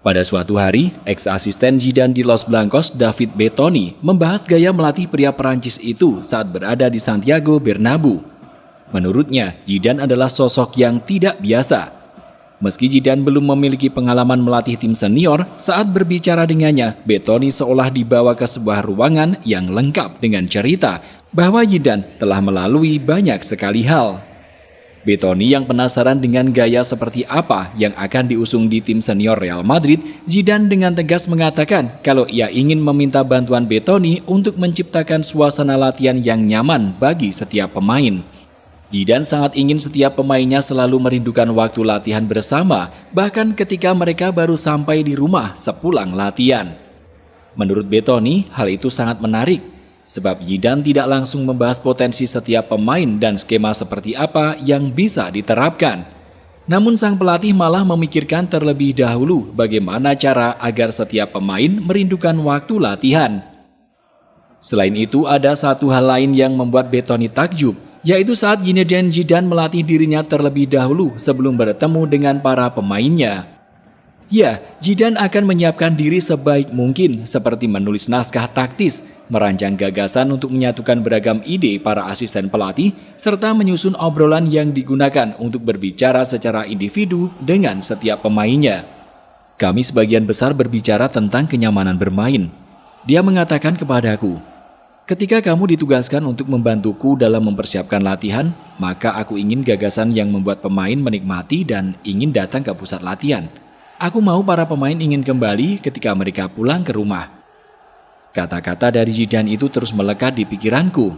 Pada suatu hari, ex-asisten Zidane di Los Blancos, David Bertoni, membahas gaya melatih pria Perancis itu saat berada di Santiago Bernabeu. Menurutnya, Zidane adalah sosok yang tidak biasa. Meski Zidane belum memiliki pengalaman melatih tim senior, saat berbicara dengannya, Bertoni seolah dibawa ke sebuah ruangan yang lengkap dengan cerita bahwa Zidane telah melalui banyak sekali hal. Bertoni yang penasaran dengan gaya seperti apa yang akan diusung di tim senior Real Madrid, Zidane dengan tegas mengatakan kalau ia ingin meminta bantuan Bertoni untuk menciptakan suasana latihan yang nyaman bagi setiap pemain. Zidane sangat ingin setiap pemainnya selalu merindukan waktu latihan bersama, bahkan ketika mereka baru sampai di rumah sepulang latihan. Menurut Bertoni, hal itu sangat menarik. Sebab Zidane tidak langsung membahas potensi setiap pemain dan skema seperti apa yang bisa diterapkan. Namun sang pelatih malah memikirkan terlebih dahulu bagaimana cara agar setiap pemain merindukan waktu latihan. Selain itu ada satu hal lain yang membuat Bertoni takjub, yaitu saat Zinedine Zidane melatih dirinya terlebih dahulu sebelum bertemu dengan para pemainnya. Ya, Zidane akan menyiapkan diri sebaik mungkin seperti menulis naskah taktis, merancang gagasan untuk menyatukan beragam ide para asisten pelatih, serta menyusun obrolan yang digunakan untuk berbicara secara individu dengan setiap pemainnya. Kami sebagian besar berbicara tentang kenyamanan bermain. Dia mengatakan kepadaku, ketika kamu ditugaskan untuk membantuku dalam mempersiapkan latihan, maka aku ingin gagasan yang membuat pemain menikmati dan ingin datang ke pusat latihan. Aku mau para pemain ingin kembali ketika mereka pulang ke rumah. Kata-kata dari Zidane itu terus melekat di pikiranku.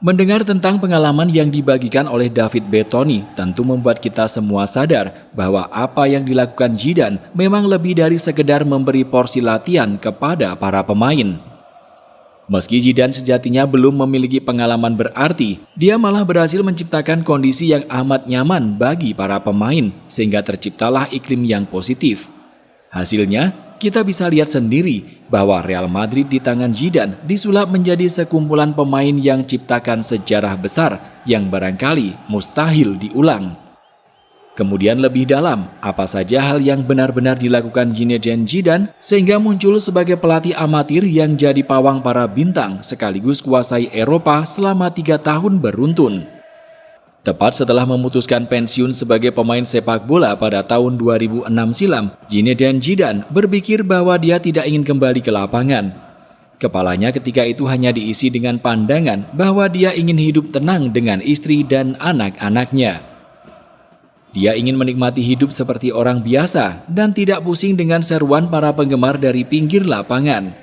Mendengar tentang pengalaman yang dibagikan oleh David Bertoni tentu membuat kita semua sadar bahwa apa yang dilakukan Zidane memang lebih dari sekedar memberi porsi latihan kepada para pemain. Meski Zidane sejatinya belum memiliki pengalaman berarti, dia malah berhasil menciptakan kondisi yang amat nyaman bagi para pemain, sehingga terciptalah iklim yang positif. Hasilnya, kita bisa lihat sendiri bahwa Real Madrid di tangan Zidane disulap menjadi sekumpulan pemain yang ciptakan sejarah besar yang barangkali mustahil diulang. Kemudian lebih dalam, apa saja hal yang benar-benar dilakukan Zinedine Zidane sehingga muncul sebagai pelatih amatir yang jadi pawang para bintang sekaligus kuasai Eropa selama 3 tahun beruntun. Tepat setelah memutuskan pensiun sebagai pemain sepak bola pada tahun 2006 silam, Zinedine Zidane berpikir bahwa dia tidak ingin kembali ke lapangan. Kepalanya ketika itu hanya diisi dengan pandangan bahwa dia ingin hidup tenang dengan istri dan anak-anaknya. Dia ingin menikmati hidup seperti orang biasa dan tidak pusing dengan seruan para penggemar dari pinggir lapangan.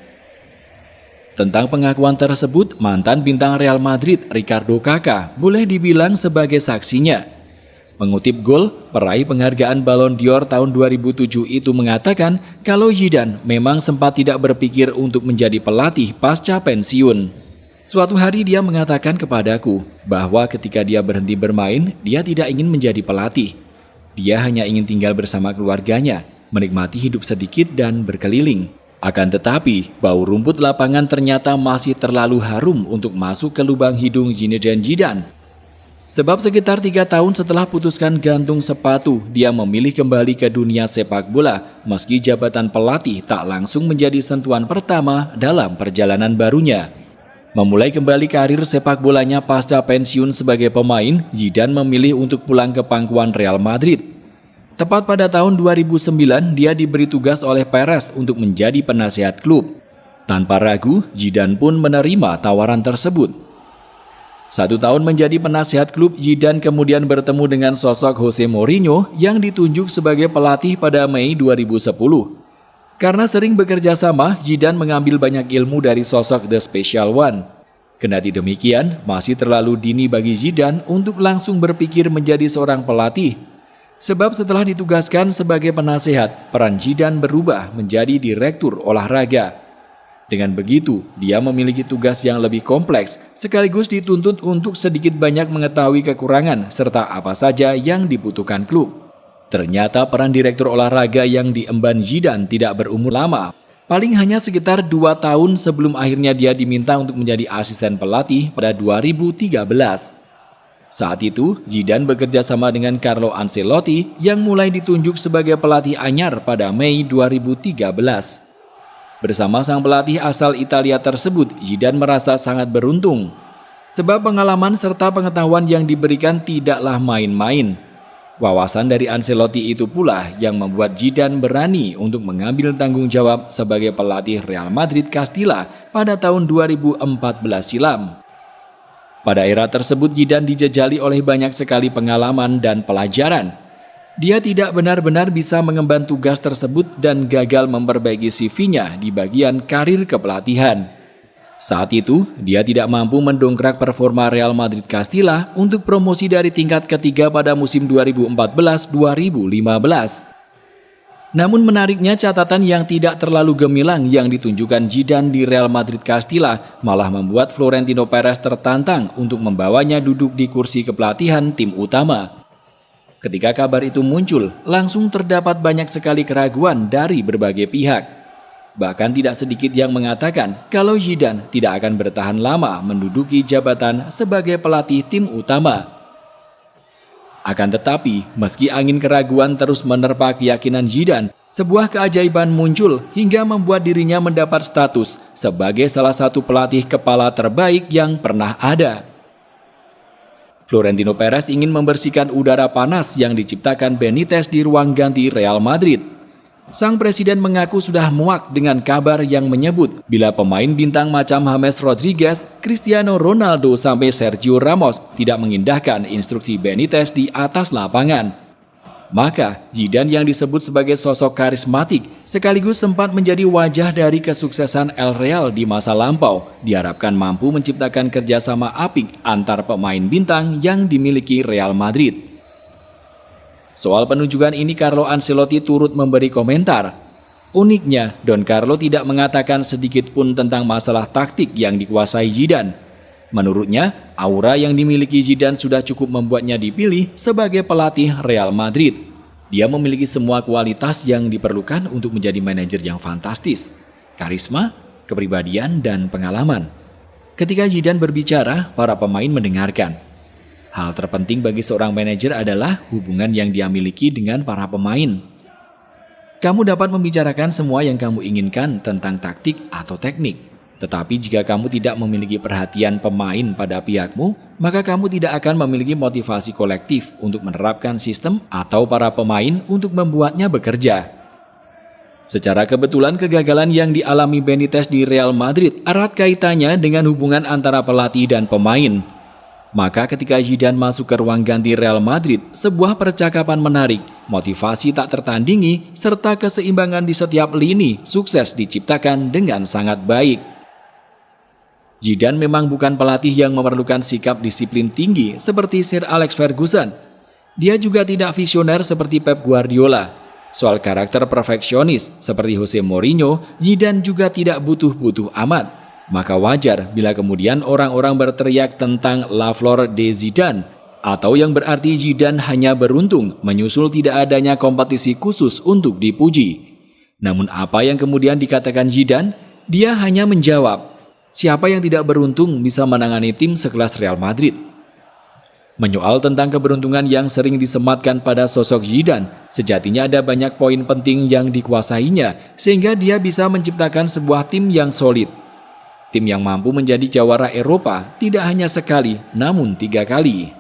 Tentang pengakuan tersebut, mantan bintang Real Madrid, Ricardo Kakà, boleh dibilang sebagai saksinya. Mengutip Gol, peraih penghargaan Ballon d'Or tahun 2007 itu mengatakan kalau Zidane memang sempat tidak berpikir untuk menjadi pelatih pasca pensiun. Suatu hari dia mengatakan kepadaku bahwa ketika dia berhenti bermain, dia tidak ingin menjadi pelatih. Dia hanya ingin tinggal bersama keluarganya, menikmati hidup sedikit dan berkeliling. Akan tetapi, bau rumput lapangan ternyata masih terlalu harum untuk masuk ke lubang hidung Zinedine Zidane. Sebab sekitar 3 tahun setelah putuskan gantung sepatu, dia memilih kembali ke dunia sepak bola, meski jabatan pelatih tak langsung menjadi sentuhan pertama dalam perjalanan barunya. Memulai kembali karir sepak bolanya pasca pensiun sebagai pemain, Zidane memilih untuk pulang ke pangkuan Real Madrid. Tepat pada tahun 2009, dia diberi tugas oleh Perez untuk menjadi penasihat klub. Tanpa ragu, Zidane pun menerima tawaran tersebut. 1 tahun menjadi penasihat klub, Zidane kemudian bertemu dengan sosok Jose Mourinho yang ditunjuk sebagai pelatih pada Mei 2010. Karena sering bekerja sama, Zidane mengambil banyak ilmu dari sosok The Special One. Kendati demikian, masih terlalu dini bagi Zidane untuk langsung berpikir menjadi seorang pelatih. Sebab setelah ditugaskan sebagai penasehat, peran Zidane berubah menjadi direktur olahraga. Dengan begitu, dia memiliki tugas yang lebih kompleks, sekaligus dituntut untuk sedikit banyak mengetahui kekurangan serta apa saja yang dibutuhkan klub. Ternyata peran direktur olahraga yang diemban Zidane tidak berumur lama. Paling hanya sekitar 2 tahun sebelum akhirnya dia diminta untuk menjadi asisten pelatih pada 2013. Saat itu, Zidane bekerja sama dengan Carlo Ancelotti yang mulai ditunjuk sebagai pelatih anyar pada Mei 2013. Bersama sang pelatih asal Italia tersebut, Zidane merasa sangat beruntung. Sebab pengalaman serta pengetahuan yang diberikan tidaklah main-main. Wawasan dari Ancelotti itu pula yang membuat Zidane berani untuk mengambil tanggung jawab sebagai pelatih Real Madrid Castilla pada tahun 2014 silam. Pada era tersebut Zidane dijejali oleh banyak sekali pengalaman dan pelajaran. Dia tidak benar-benar bisa mengemban tugas tersebut dan gagal memperbaiki CV-nya di bagian karir kepelatihan. Saat itu, dia tidak mampu mendongkrak performa Real Madrid Castilla untuk promosi dari tingkat ketiga pada musim 2014-2015. Namun menariknya catatan yang tidak terlalu gemilang yang ditunjukkan Zidane di Real Madrid Castilla malah membuat Florentino Perez tertantang untuk membawanya duduk di kursi kepelatihan tim utama. Ketika kabar itu muncul, langsung terdapat banyak sekali keraguan dari berbagai pihak. Bahkan tidak sedikit yang mengatakan kalau Zidane tidak akan bertahan lama menduduki jabatan sebagai pelatih tim utama. Akan tetapi, meski angin keraguan terus menerpa keyakinan Zidane, sebuah keajaiban muncul hingga membuat dirinya mendapat status sebagai salah satu pelatih kepala terbaik yang pernah ada. Florentino Perez ingin membersihkan udara panas yang diciptakan Benitez di ruang ganti Real Madrid. Sang presiden mengaku sudah muak dengan kabar yang menyebut bila pemain bintang macam James Rodriguez, Cristiano Ronaldo sampai Sergio Ramos tidak mengindahkan instruksi Benitez di atas lapangan. Maka Zidane yang disebut sebagai sosok karismatik sekaligus sempat menjadi wajah dari kesuksesan El Real di masa lampau, diharapkan mampu menciptakan kerjasama apik antar pemain bintang yang dimiliki Real Madrid. Soal penunjukan ini Carlo Ancelotti turut memberi komentar. Uniknya, Don Carlo tidak mengatakan sedikit pun tentang masalah taktik yang dikuasai Zidane. Menurutnya, aura yang dimiliki Zidane sudah cukup membuatnya dipilih sebagai pelatih Real Madrid. Dia memiliki semua kualitas yang diperlukan untuk menjadi manajer yang fantastis, karisma, kepribadian, dan pengalaman. Ketika Zidane berbicara, para pemain mendengarkan. Hal terpenting bagi seorang manajer adalah hubungan yang dia miliki dengan para pemain. Kamu dapat membicarakan semua yang kamu inginkan tentang taktik atau teknik. Tetapi jika kamu tidak memiliki perhatian pemain pada pihakmu, maka kamu tidak akan memiliki motivasi kolektif untuk menerapkan sistem atau para pemain untuk membuatnya bekerja. Secara kebetulan kegagalan yang dialami Benitez di Real Madrid erat kaitannya dengan hubungan antara pelatih dan pemain. Maka ketika Zidane masuk ke ruang ganti Real Madrid, sebuah percakapan menarik, motivasi tak tertandingi, serta keseimbangan di setiap lini sukses diciptakan dengan sangat baik. Zidane memang bukan pelatih yang memerlukan sikap disiplin tinggi seperti Sir Alex Ferguson. Dia juga tidak visioner seperti Pep Guardiola. Soal karakter perfeksionis seperti Jose Mourinho, Zidane juga tidak butuh-butuh amat. Maka wajar bila kemudian orang-orang berteriak tentang La Flor de Zidane, atau yang berarti Zidane hanya beruntung menyusul tidak adanya kompetisi khusus untuk dipuji. Namun apa yang kemudian dikatakan Zidane? Dia hanya menjawab, siapa yang tidak beruntung bisa menangani tim sekelas Real Madrid? Menyoal tentang keberuntungan yang sering disematkan pada sosok Zidane, sejatinya ada banyak poin penting yang dikuasainya sehingga dia bisa menciptakan sebuah tim yang solid. Tim yang mampu menjadi jawara Eropa tidak hanya sekali, namun 3 kali.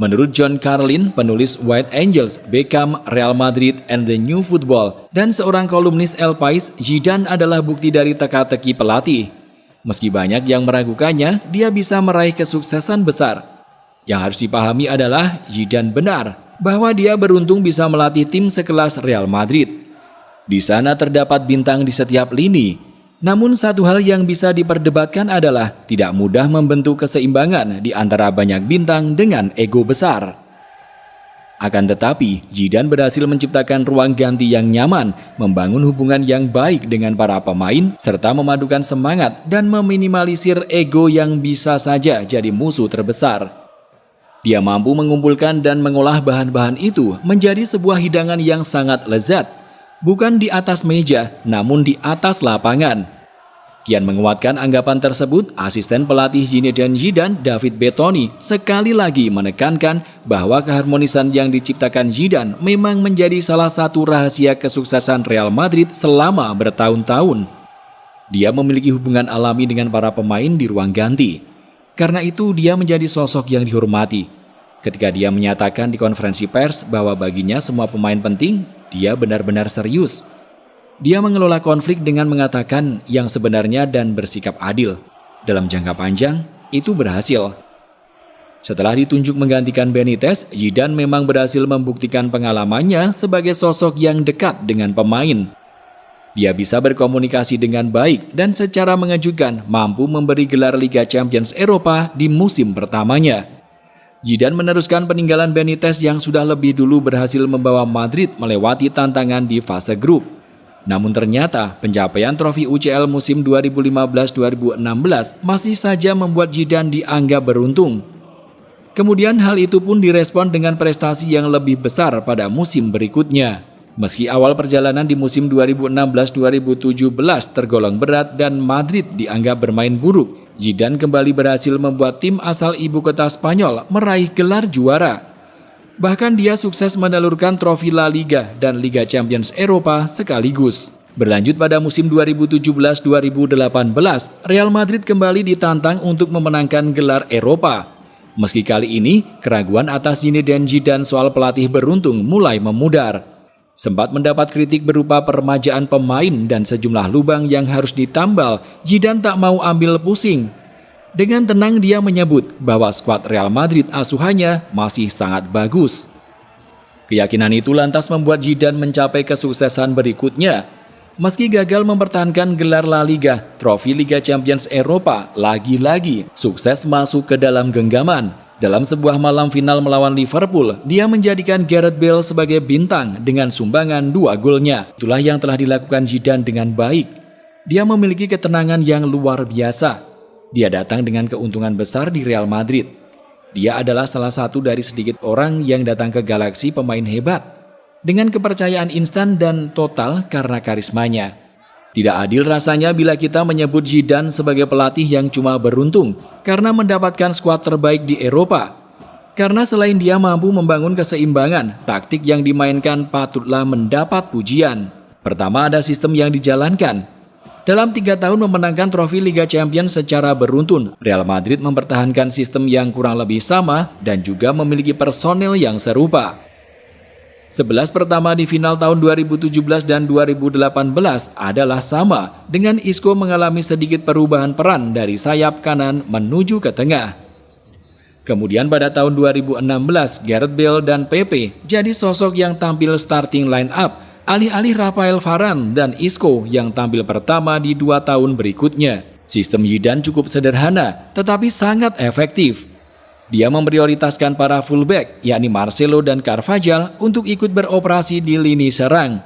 Menurut John Carlin, penulis White Angels, Beckham, Real Madrid, and the New Football, dan seorang kolumnis El Pais, Zidane adalah bukti dari teka-teki pelatih. Meski banyak yang meragukannya, dia bisa meraih kesuksesan besar. Yang harus dipahami adalah Zidane benar, bahwa dia beruntung bisa melatih tim sekelas Real Madrid. Di sana terdapat bintang di setiap lini. Namun satu hal yang bisa diperdebatkan adalah tidak mudah membentuk keseimbangan di antara banyak bintang dengan ego besar. Akan tetapi, Zidane berhasil menciptakan ruang ganti yang nyaman, membangun hubungan yang baik dengan para pemain, serta memadukan semangat dan meminimalisir ego yang bisa saja jadi musuh terbesar. Dia mampu mengumpulkan dan mengolah bahan-bahan itu menjadi sebuah hidangan yang sangat lezat. Bukan di atas meja, namun di atas lapangan. Kian menguatkan anggapan tersebut, asisten pelatih Zinedine Zidane, David Bettoni, sekali lagi menekankan bahwa keharmonisan yang diciptakan Zidane memang menjadi salah satu rahasia kesuksesan Real Madrid selama bertahun-tahun. Dia memiliki hubungan alami dengan para pemain di ruang ganti. Karena itu dia menjadi sosok yang dihormati. Ketika dia menyatakan di konferensi pers bahwa baginya semua pemain penting, dia benar-benar serius. Dia mengelola konflik dengan mengatakan yang sebenarnya dan bersikap adil. Dalam jangka panjang, itu berhasil. Setelah ditunjuk menggantikan Benitez, Zidane memang berhasil membuktikan pengalamannya sebagai sosok yang dekat dengan pemain. Dia bisa berkomunikasi dengan baik dan secara mengejutkan mampu memberi gelar Liga Champions Eropa di musim pertamanya. Zidane meneruskan peninggalan Benitez yang sudah lebih dulu berhasil membawa Madrid melewati tantangan di fase grup. Namun ternyata pencapaian trofi UCL musim 2015-2016 masih saja membuat Zidane dianggap beruntung. Kemudian hal itu pun direspon dengan prestasi yang lebih besar pada musim berikutnya. Meski awal perjalanan di musim 2016-2017 tergolong berat dan Madrid dianggap bermain buruk, Zidane kembali berhasil membuat tim asal ibu kota Spanyol meraih gelar juara. Bahkan dia sukses menelurkan trofi La Liga dan Liga Champions Eropa sekaligus. Berlanjut pada musim 2017-2018, Real Madrid kembali ditantang untuk memenangkan gelar Eropa. Meski kali ini, keraguan atas Zinedine Zidane soal pelatih beruntung mulai memudar. Sempat mendapat kritik berupa permajaan pemain dan sejumlah lubang yang harus ditambal, Zidane tak mau ambil pusing. Dengan tenang dia menyebut bahwa skuad Real Madrid asuhannya masih sangat bagus. Keyakinan itu lantas membuat Zidane mencapai kesuksesan berikutnya. Meski gagal mempertahankan gelar La Liga, trofi Liga Champions Eropa lagi-lagi sukses masuk ke dalam genggaman. Dalam sebuah malam final melawan Liverpool, dia menjadikan Gareth Bale sebagai bintang dengan sumbangan 2 golnya. Itulah yang telah dilakukan Zidane dengan baik. Dia memiliki ketenangan yang luar biasa. Dia datang dengan keuntungan besar di Real Madrid. Dia adalah salah satu dari sedikit orang yang datang ke galaksi pemain hebat, dengan kepercayaan instan dan total karena karismanya. Tidak adil rasanya bila kita menyebut Zidane sebagai pelatih yang cuma beruntung karena mendapatkan skuad terbaik di Eropa. Karena selain dia mampu membangun keseimbangan, taktik yang dimainkan patutlah mendapat pujian. Pertama, ada sistem yang dijalankan. Dalam 3 tahun memenangkan trofi Liga Champions secara beruntun, Real Madrid mempertahankan sistem yang kurang lebih sama dan juga memiliki personel yang serupa. 11 pertama di final tahun 2017 dan 2018 adalah sama, dengan Isco mengalami sedikit perubahan peran dari sayap kanan menuju ke tengah. Kemudian pada tahun 2016, Gareth Bale dan Pepe jadi sosok yang tampil starting line up, alih-alih Rafael Varane dan Isco yang tampil pertama di 2 tahun berikutnya. Sistem Zidane cukup sederhana, tetapi sangat efektif. Dia memprioritaskan para fullback, yakni Marcelo dan Carvajal, untuk ikut beroperasi di lini serang.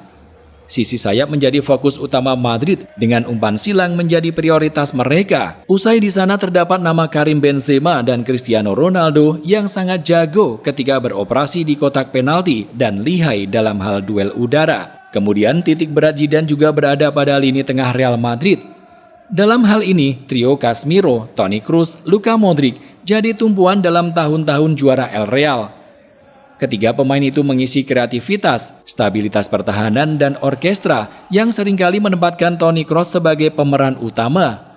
Sisi sayap menjadi fokus utama Madrid, dengan umpan silang menjadi prioritas mereka. Usai di sana terdapat nama Karim Benzema dan Cristiano Ronaldo yang sangat jago ketika beroperasi di kotak penalti dan lihai dalam hal duel udara. Kemudian titik berat Zidane juga berada pada lini tengah Real Madrid. Dalam hal ini, trio Casemiro, Toni Kroos, Luka Modric jadi tumpuan dalam tahun-tahun juara El Real. Ketiga pemain itu mengisi kreativitas, stabilitas pertahanan, dan orkestra yang seringkali menempatkan Toni Kroos sebagai pemeran utama.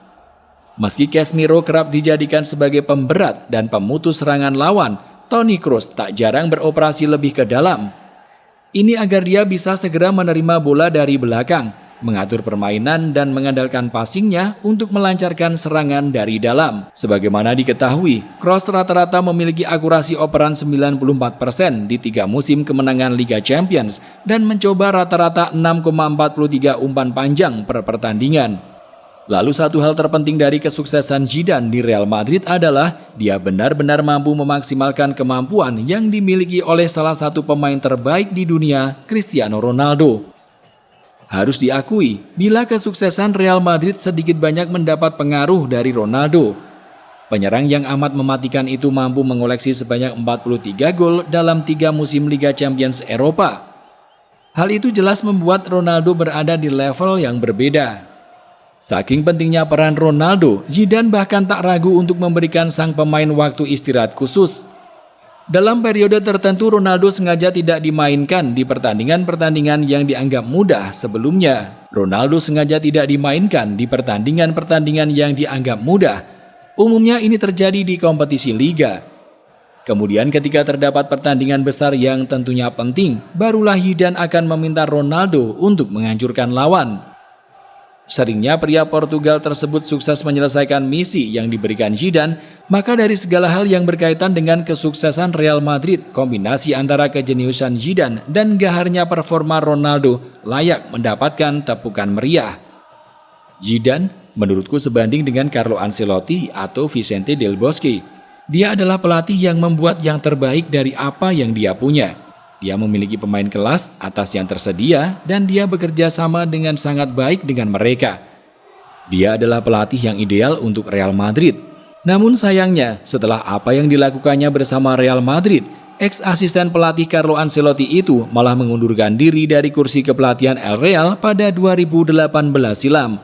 Meski Casemiro kerap dijadikan sebagai pemberat dan pemutus serangan lawan, Toni Kroos tak jarang beroperasi lebih ke dalam. Ini agar dia bisa segera menerima bola dari belakang, mengatur permainan dan mengandalkan passingnya untuk melancarkan serangan dari dalam. Sebagaimana diketahui, Kroos rata-rata memiliki akurasi operan 94% di 3 musim kemenangan Liga Champions dan mencoba rata-rata 6,43 umpan panjang per pertandingan. Lalu satu hal terpenting dari kesuksesan Zidane di Real Madrid adalah dia benar-benar mampu memaksimalkan kemampuan yang dimiliki oleh salah satu pemain terbaik di dunia, Cristiano Ronaldo. Harus diakui, bila kesuksesan Real Madrid sedikit banyak mendapat pengaruh dari Ronaldo. Penyerang yang amat mematikan itu mampu mengoleksi sebanyak 43 gol dalam 3 musim Liga Champions Eropa. Hal itu jelas membuat Ronaldo berada di level yang berbeda. Saking pentingnya peran Ronaldo, Zidane bahkan tak ragu untuk memberikan sang pemain waktu istirahat khusus. Dalam periode tertentu, Ronaldo sengaja tidak dimainkan di pertandingan-pertandingan yang dianggap mudah sebelumnya. Ronaldo sengaja tidak dimainkan di pertandingan-pertandingan yang dianggap mudah. Umumnya ini terjadi di kompetisi liga. Kemudian ketika terdapat pertandingan besar yang tentunya penting, barulah Zidane akan meminta Ronaldo untuk menghancurkan lawan. Seringnya pria Portugal tersebut sukses menyelesaikan misi yang diberikan Zidane, maka dari segala hal yang berkaitan dengan kesuksesan Real Madrid, kombinasi antara kejeniusan Zidane dan gaharnya performa Ronaldo layak mendapatkan tepukan meriah. Zidane menurutku sebanding dengan Carlo Ancelotti atau Vicente Del Bosque. Dia adalah pelatih yang membuat yang terbaik dari apa yang dia punya. Dia memiliki pemain kelas atas yang tersedia dan dia bekerja sama dengan sangat baik dengan mereka. Dia adalah pelatih yang ideal untuk Real Madrid. Namun sayangnya, setelah apa yang dilakukannya bersama Real Madrid, ex-asisten pelatih Carlo Ancelotti itu malah mengundurkan diri dari kursi kepelatihan El Real pada 2018 silam.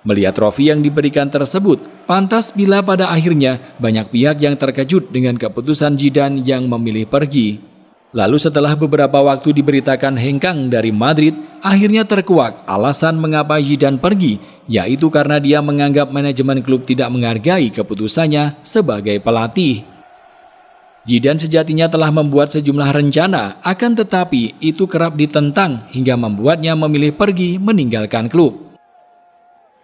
Melihat trofi yang diberikan tersebut, pantas bila pada akhirnya banyak pihak yang terkejut dengan keputusan Zidane yang memilih pergi. Lalu setelah beberapa waktu diberitakan hengkang dari Madrid, akhirnya terkuak alasan mengapa Zidane pergi, yaitu karena dia menganggap manajemen klub tidak menghargai keputusannya sebagai pelatih. Zidane sejatinya telah membuat sejumlah rencana, akan tetapi itu kerap ditentang hingga membuatnya memilih pergi meninggalkan klub.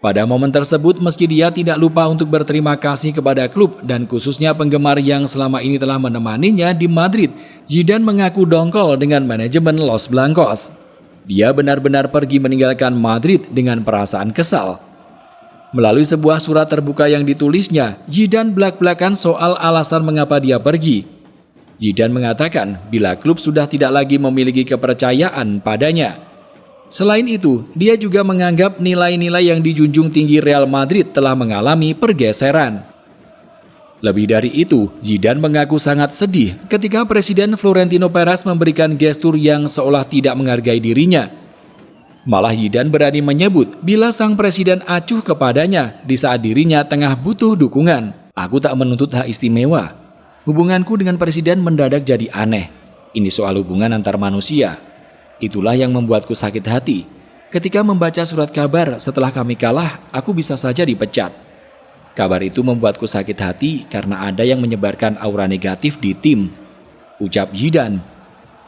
Pada momen tersebut, meski dia tidak lupa untuk berterima kasih kepada klub dan khususnya penggemar yang selama ini telah menemaninya di Madrid, Zidane mengaku dongkol dengan manajemen Los Blancos. Dia benar-benar pergi meninggalkan Madrid dengan perasaan kesal. Melalui sebuah surat terbuka yang ditulisnya, Zidane belak-belakan soal alasan mengapa dia pergi. Zidane mengatakan bila klub sudah tidak lagi memiliki kepercayaan padanya. Selain itu, dia juga menganggap nilai-nilai yang dijunjung tinggi Real Madrid telah mengalami pergeseran. Lebih dari itu, Zidane mengaku sangat sedih ketika Presiden Florentino Perez memberikan gestur yang seolah tidak menghargai dirinya. Malah Zidane berani menyebut bila sang presiden acuh kepadanya di saat dirinya tengah butuh dukungan. Aku tak menuntut hak istimewa. Hubunganku dengan presiden mendadak jadi aneh. Ini soal hubungan antar manusia. Itulah yang membuatku sakit hati. Ketika membaca surat kabar setelah kami kalah, aku bisa saja dipecat. Kabar itu membuatku sakit hati karena ada yang menyebarkan aura negatif di tim, ucap Zidane.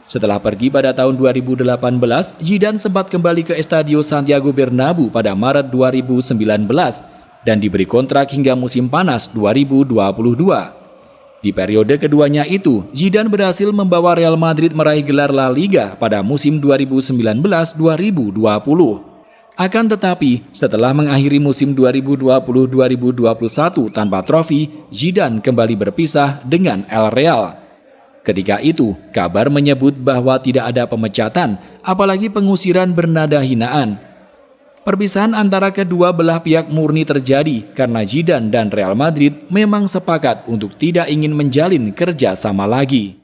Setelah pergi pada tahun 2018, Zidane sempat kembali ke Estadio Santiago Bernabéu pada Maret 2019 dan diberi kontrak hingga musim panas 2022. Di periode keduanya itu, Zidane berhasil membawa Real Madrid meraih gelar La Liga pada musim 2019-2020. Akan tetapi, setelah mengakhiri musim 2020-2021 tanpa trofi, Zidane kembali berpisah dengan El Real. Ketika itu, kabar menyebut bahwa tidak ada pemecatan, apalagi pengusiran bernada hinaan. Perpisahan antara kedua belah pihak murni terjadi karena Zidane dan Real Madrid memang sepakat untuk tidak ingin menjalin kerja sama lagi.